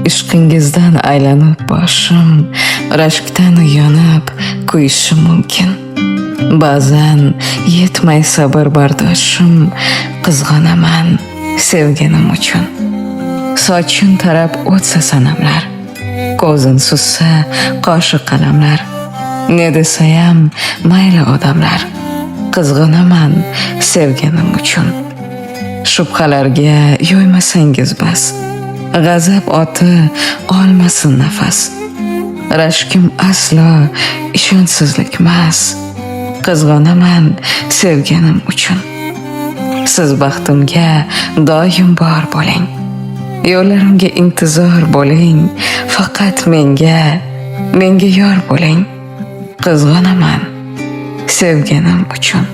ishqingizdan aylanib boshim rashkdan yonib kuyishim mumkin. Ba'zan yetmay sabr bardoshim, qizg'anaman sevganim uchun. Soching tarab o'tsa sanamlar, ko'zin sussa qoshi qalamlar. Ne desayam mayli odamlar, qizg'anaman sevganim uchun. Shubhalarga yo'ymasangiz bas, g'azab oti olmasin nafas. Rashkim aslo ishonchsizlikmas, qizg'anaman sevganim uchun. Siz baxtimga doim bor bo'ling, yo'llarimga intizor bo'ling. Faqat menga yor bo'ling, qizg'anaman sevganim uchun.